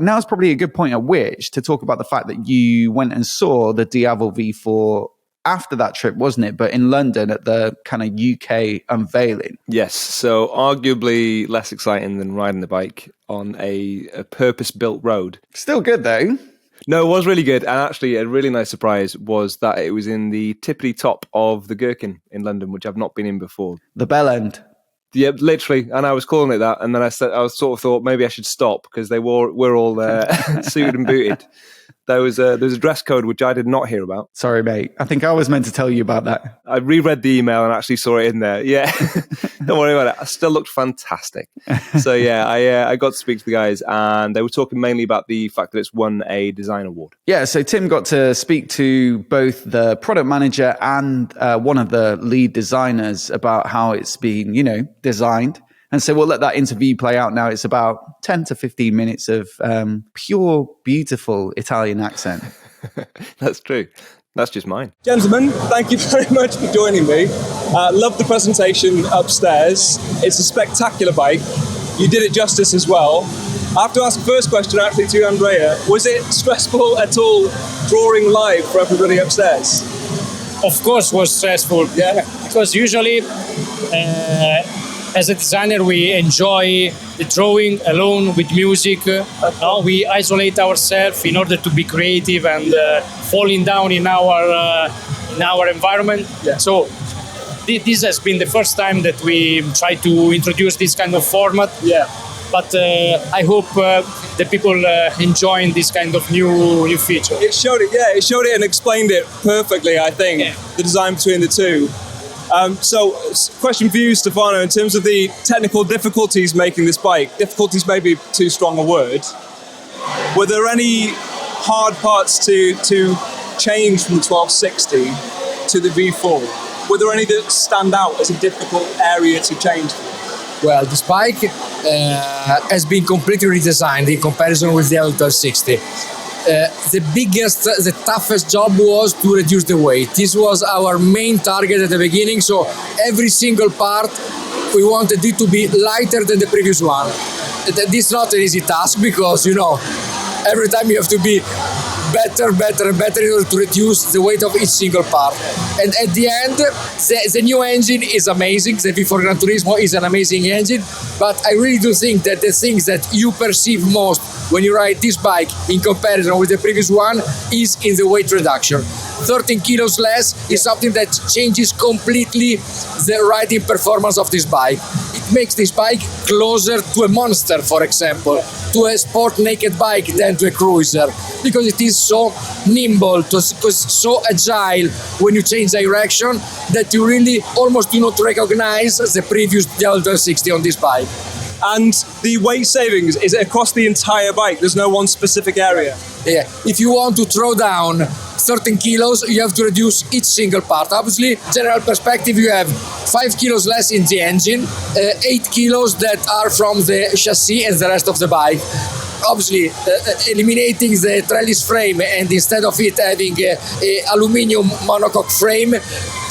now's probably a good point at which to talk about the fact that you went and saw the Diavel V4 after that trip, wasn't it? But in London at the kind of UK unveiling. Yes, so arguably less exciting than riding the bike on a purpose-built road. Still good though. No, it was really good. And actually a really nice surprise was that it was in the tippity top of the Gherkin in London, which I've not been in before. The bell end. Yeah, literally. And I was calling it that. And then I sort of thought maybe I should stop because we're all suited and booted. There was a dress code which I did not hear about. Sorry, mate. I think I was meant to tell you about that. I reread the email and actually saw it in there. Yeah, don't worry about it. I still looked fantastic. So yeah, I got to speak to the guys and they were talking mainly about the fact that it's won a design award. Yeah, so Tim got to speak to both the product manager and one of the lead designers about how it's been, designed. And so we'll let that interview play out now. It's about 10 to 15 minutes of pure, beautiful Italian accent. That's true. That's just mine. Gentlemen, thank you very much for joining me. Love the presentation upstairs. It's a spectacular bike. You did it justice as well. I have to ask the first question actually to you, Andrea. Was it stressful at all drawing live for everybody upstairs? Of course, it was stressful. Yeah. Because usually, as a designer, we enjoy the drawing alone with music. Now we isolate ourselves in order to be creative and falling down in our environment. Yeah. So this has been the first time that we try to introduce this kind of format. Yeah. But I hope the people enjoying this kind of new feature. It showed it and explained it perfectly, I think, the design between the two. So, question for you, Stefano, in terms of the technical difficulties making this bike, difficulties may be too strong a word, were there any hard parts to change from the 1260 to the V4? Were there any that stand out as a difficult area to change? Well, this bike has been completely redesigned in comparison with the other 1260. The toughest job was to reduce the weight. This was our main target at the beginning, so every single part we wanted it to be lighter than the previous one. This is not an easy task because, every time you have to be better and better in order to reduce the weight of each single part. And at the end, the new engine is amazing. The V4 Gran Turismo is an amazing engine, but I really do think that the things that you perceive most when you ride this bike in comparison with the previous one is in the weight reduction. 13 kilos less is something that changes completely the riding performance of this bike. It makes this bike closer to a monster, for example, to a sport naked bike than to a cruiser, because it is so nimble, so agile when you change direction that you really almost do not recognize the previous Diavel 1260 on this bike. And the weight savings, is it across the entire bike? There's no one specific area? Yeah. If you want to throw down 13 kilos, you have to reduce each single part. Obviously, general perspective, you have 5 kilos less in the engine, 8 kilos that are from the chassis and the rest of the bike. Obviously, eliminating the trellis frame and instead of it having a aluminium monocoque frame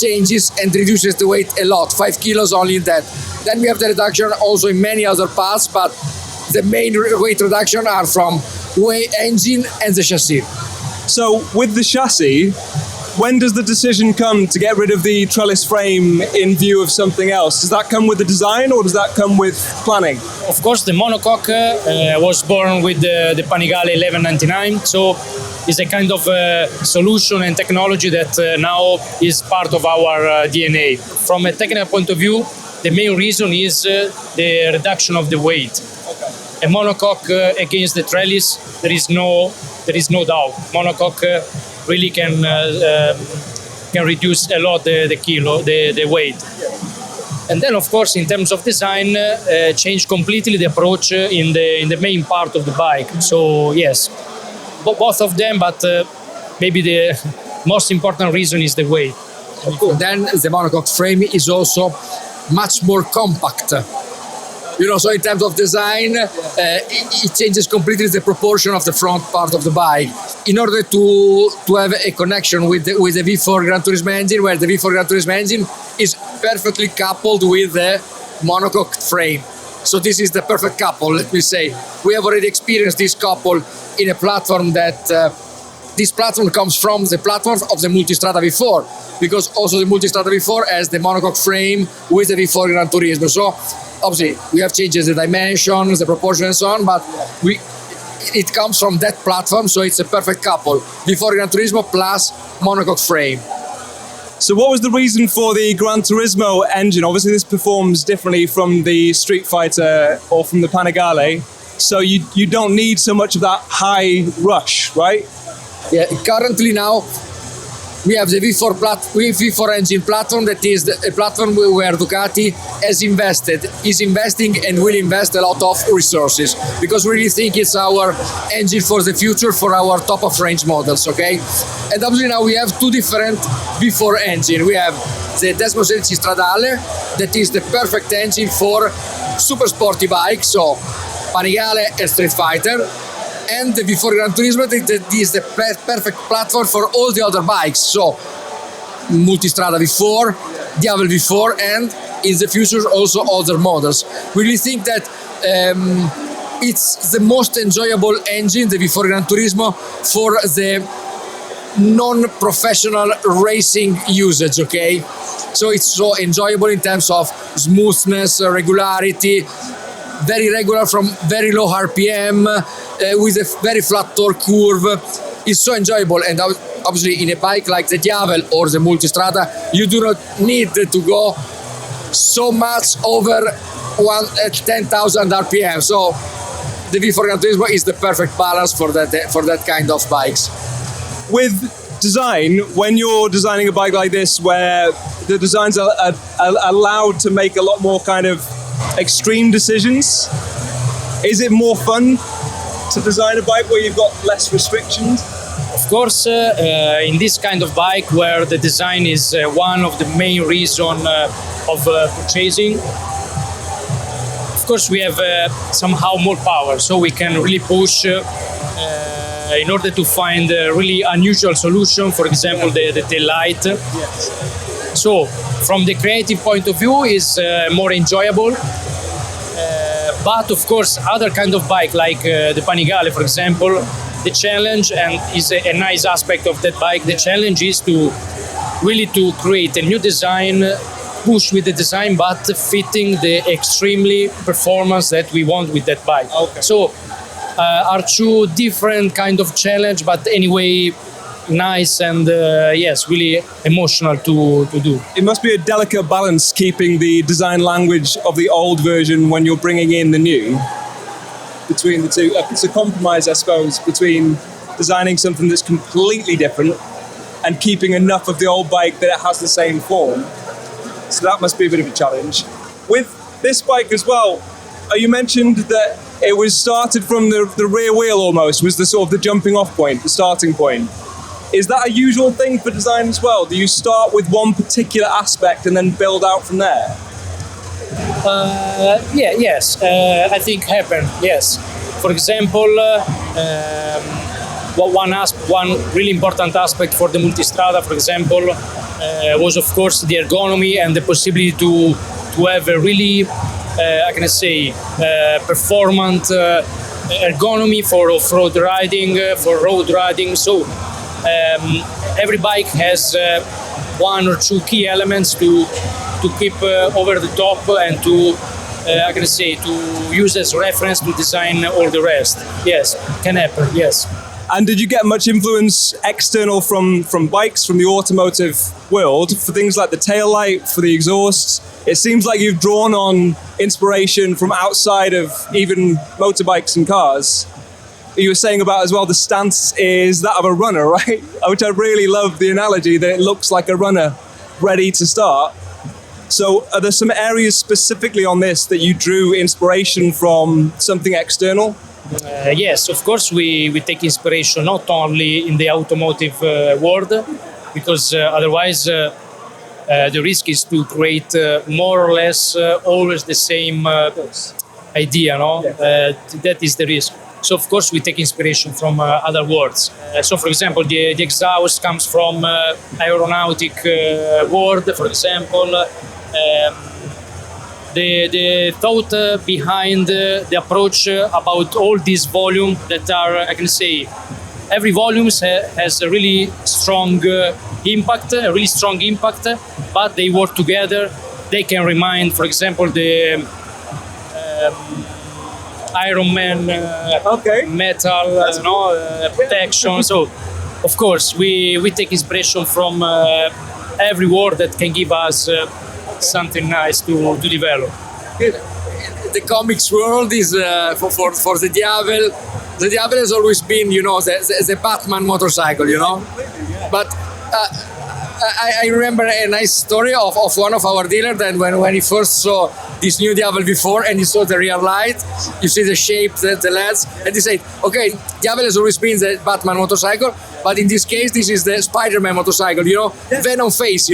changes and reduces the weight a lot, 5 kilos only in that. Then we have the reduction also in many other parts, but the main weight reduction are from engine and the chassis. So with the chassis, when does the decision come to get rid of the trellis frame in view of something else? Does that come with the design or does that come with planning? Of course, the monocoque was born with the Panigale 1199, so it's a kind of solution and technology that now is part of our DNA. From a technical point of view, the main reason is the reduction of the weight. A monocoque against the trellis, there is no doubt. Monocoque really can reduce a lot the weight. And then, of course, in terms of design, change completely the approach in the main part of the bike. So yes, both of them, but maybe the most important reason is the weight. Then the monocoque frame is also much more compact. So in terms of design, it changes completely the proportion of the front part of the bike. In order to have a connection with the V4 Gran Turismo engine, where the V4 Gran Turismo engine is perfectly coupled with the monocoque frame. So this is the perfect couple, let me say. We have already experienced this couple in a platform that this platform comes from the platform of the Multistrada V4, because also the Multistrada V4 has the monocoque frame with the V4 Gran Turismo. So obviously we have changed the dimensions, the proportion and so on, but it comes from that platform, so it's a perfect couple. V4 Gran Turismo plus monocoque frame. So what was the reason for the Gran Turismo engine? Obviously this performs differently from the Street Fighter or from the Panigale, so you don't need so much of that high rush, right? Yeah, currently now we have the V4 engine platform, that is a platform where Ducati is investing and will invest a lot of resources, because we really think it's our engine for the future, for our top of range models, okay? And obviously now we have two different V4 engines. We have the Desmo 16 Stradale, that is the perfect engine for super sporty bikes, so Panigale and Street Fighter, and the V4 Gran Turismo, that is the perfect platform for all the other bikes, so Multistrada V4, Diavel V4, and in the future also other models. We really think that it's the most enjoyable engine, the V4 Gran Turismo, for the non-professional racing usage, okay? So it's so enjoyable in terms of smoothness, regularity, very regular from very low RPM, with a very flat torque curve. It's so enjoyable, and obviously in a bike like the Diavel or the Multistrada, you do not need to go so much over 10,000 RPM. So the V4 Gran Turismo is the perfect balance for that kind of bikes. With design, when you're designing a bike like this, where the designs are allowed to make a lot more kind of extreme decisions, is it more fun to design a bike where you've got less restrictions? Of course, in this kind of bike where the design is one of the main reasons of purchasing, of course we have somehow more power, so we can really push in order to find a really unusual solution, for example the tail light. Yes. So from the creative point of view is more enjoyable. But of course, other kind of bike like the Panigale, for example, the challenge, and is a nice aspect of that bike, the challenge is to really to create a new design, push with the design, but fitting the extremely performance that we want with that bike. Okay. So are two different kind of challenge, but anyway, nice and yes, really emotional to do. It must be a delicate balance keeping the design language of the old version when you're bringing in the new, between the two. It's a compromise, I suppose, between designing something that's completely different and keeping enough of the old bike that it has the same form. So that must be a bit of a challenge. With this bike as well, you mentioned that it was started from the rear wheel almost, was the sort of the jumping off point, the starting point. Is that a usual thing for design as well? Do you start with one particular aspect and then build out from there? Yes, I think happen. Yes, for example, one really important aspect for the Multistrada, for example, was of course the ergonomy and the possibility to have a really, how can I say, performant ergonomy for off-road riding, for road riding. So. Every bike has one or two key elements to keep over the top and to, how can I say, to use as reference to design all the rest. Yes, can happen, yes. And did you get much influence external from bikes, from the automotive world, for things like the tail light, for the exhausts? It seems like you've drawn on inspiration from outside of even motorbikes and cars. You were saying about as well, the stance is that of a runner, right? Which I really love the analogy that it looks like a runner ready to start. So are there some areas specifically on this that you drew inspiration from something external? Yes, of course we take inspiration not only in the automotive world, because otherwise the risk is to create more or less always the same idea, no? Yeah. That is the risk. So of course we take inspiration from other worlds. So for example, the exhaust comes from aeronautic world, for example. the thought behind the approach about all these volume that are, I can say, every volume has a really strong impact, but they work together. They can remind, for example, the Iron Man metal protection. So, of course, we take inspiration from every word that can give us something nice to develop. The comics world is for the Diavel. The Diavel has always been, the Batman motorcycle, But I remember a nice story of one of our dealers that when he first saw this new Diavel before and he saw the rear light, you see the shape, the LEDs, and he said, okay, Diavel has always been the Batman motorcycle, but in this case, this is the Spider-Man motorcycle, Venom face,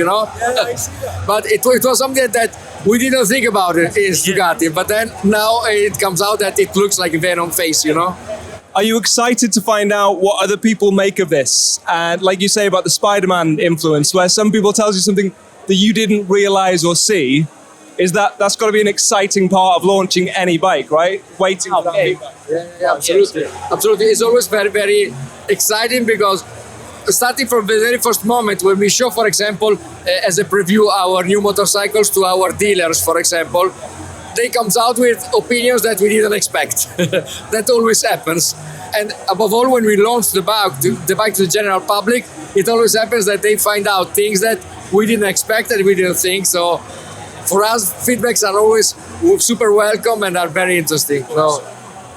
But it was something that we didn't think about it is Ducati, but then now it comes out that it looks like a Venom face, Are you excited to find out what other people make of this? And like you say about the Spider-Man influence, where some people tells you something that you didn't realize or see, that's got to be an exciting part of launching any bike, right? Waiting for that feedback. Yeah, absolutely. Absolutely. It's always very, very exciting because starting from the very first moment when we show, for example, as a preview, our new motorcycles to our dealers, for example, they comes out with opinions that we didn't expect. That always happens. And above all, when we launch the bike to the general public, it always happens that they find out things that we didn't expect and we didn't think. So for us, feedbacks are always super welcome and are very interesting. So,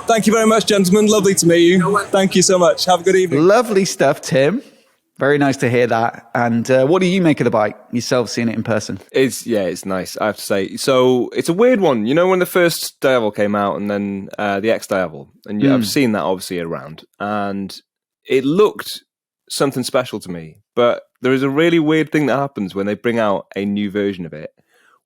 thank you very much, gentlemen. Lovely to meet you. Thank you so much. Have a good evening. Lovely stuff, Tim. Very nice to hear that. And what do you make of the bike yourself, seeing it in person? It's nice, I have to say. So it's a weird one. When the first Diavel came out and then the X Diavel, and I've seen that obviously around, and it looked something special to me. But there is a really weird thing that happens when they bring out a new version of it,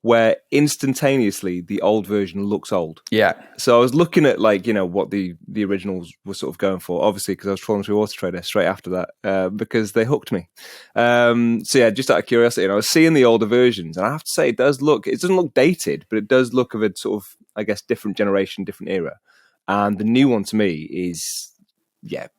where instantaneously the old version looks old. Yeah. So I was looking at what the originals were sort of going for, obviously because I was trawling through Auto Trader straight after that because they hooked me. So yeah, just out of curiosity, and I was seeing the older versions, and I have to say it doesn't look dated, but it does look of a sort of, I guess, different generation, different era. And the new one to me is,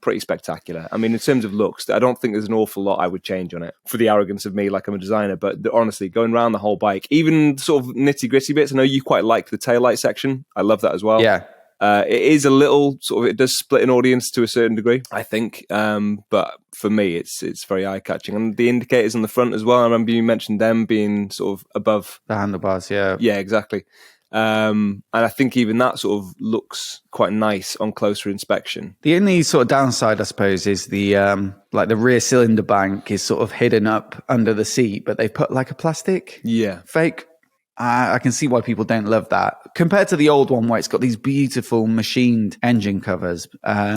pretty spectacular. I mean, in terms of looks, I don't think there's an awful lot I would change on it for the arrogance of me, like I'm a designer. But honestly, going around the whole bike, even sort of nitty gritty bits, I know you quite like the taillight section. I love that as well. Yeah. It is a little sort of, it does split an audience to a certain degree, I think. But for me, it's very eye catching. And the indicators on the front as well. I remember you mentioned them being sort of above the handlebars. Yeah. Yeah, exactly. And I think even that sort of looks quite nice on closer inspection. The only sort of downside, I suppose, is the the rear cylinder bank is sort of hidden up under the seat, but they've put like a plastic fake. I can see why people don't love that compared to the old one where it's got these beautiful machined engine covers.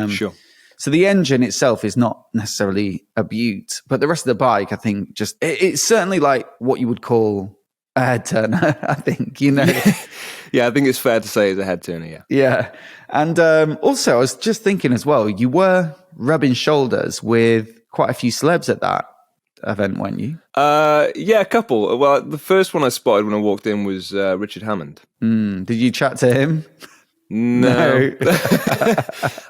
Sure. So the engine itself is not necessarily a beaut, but the rest of the bike, I think, just it's certainly like what you would call a head turner, I think, Yeah, I think it's fair to say it's a head turner, yeah. Yeah. And also, I was just thinking as well, you were rubbing shoulders with quite a few celebs at that event, weren't you? Yeah, a couple. Well, the first one I spotted when I walked in was Richard Hammond. Did you chat to him? No.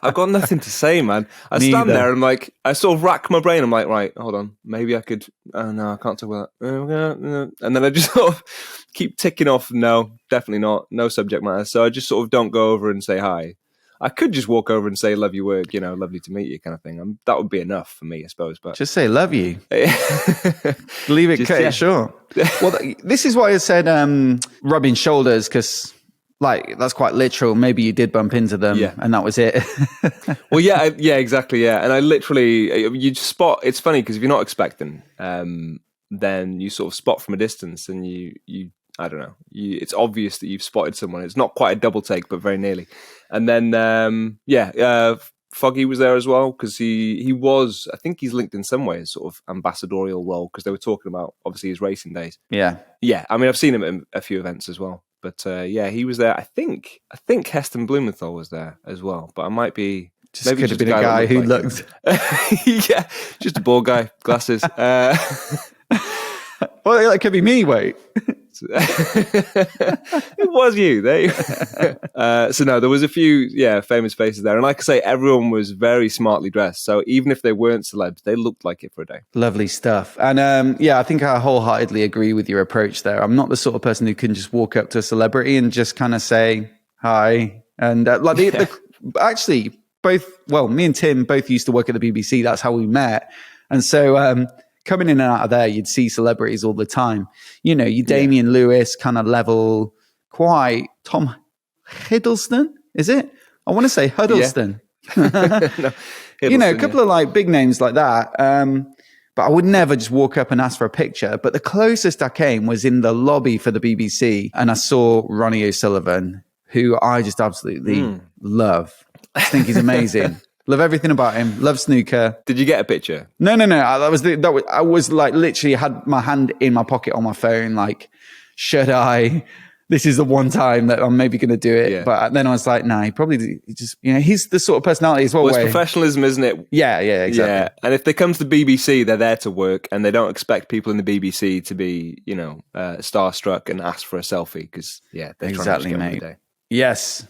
I've got nothing to say, man. I stand there and I'm like, I sort of rack my brain. I'm like, right, hold on. Maybe I could, no, I can't talk about that. And then I just sort of keep ticking off, no, definitely not. No subject matter. So I just sort of don't go over and say hi. I could just walk over and say, love your work, lovely to meet you kind of thing. That would be enough for me, I suppose. But just say, love you. Leave it cut short. Well, this is why I said rubbing shoulders, because that's quite literal. Maybe you did bump into them and that was it. Well, yeah, exactly. Yeah. And I literally, you spot, it's funny because if you're not expecting, then you sort of spot from a distance and you I don't know, it's obvious that you've spotted someone. It's not quite a double take, but very nearly. And then, Foggy was there as well because he was, I think he's linked in some way as sort of ambassadorial role because they were talking about obviously his racing days. Yeah. Yeah. I mean, I've seen him at a few events as well. But he was there. I think Heston Blumenthal was there as well. But I might be just maybe could have been a guy who looked. Yeah, just a bald guy, glasses. Well, that could be me. Wait, It was you. So no, there was a few famous faces there, and like I say, everyone was very smartly dressed. So even if they weren't celebs, they looked like it for a day. Lovely stuff. And I think I wholeheartedly agree with your approach there. I'm not the sort of person who can just walk up to a celebrity and just kind of say hi. And actually, me and Tim both used to work at the BBC. That's how we met. And so coming in and out of there, you'd see celebrities all the time. You know, you Damian Lewis kind of level, quite Tom Hiddleston, is it? I want to say Huddleston. No, Hiddleston, you know, a couple of like big names like that. But I would never just walk up and ask for a picture. But the closest I came was in the lobby for the BBC, and I saw Ronnie O'Sullivan, who I just absolutely love. I think he's amazing. Love everything about him. Love snooker. Did you get a picture? No. I was like literally had my hand in my pocket on my phone. Like, should I? This is the one time that I'm maybe going to do it. Yeah. But then I was like, he probably just, he's the sort of personality as well. Well, it's professionalism, isn't it? Yeah, exactly. Yeah. And if they come to the BBC, they're there to work, and they don't expect people in the BBC to be, starstruck and ask for a selfie because, they're exactly, trying to mate. Yes.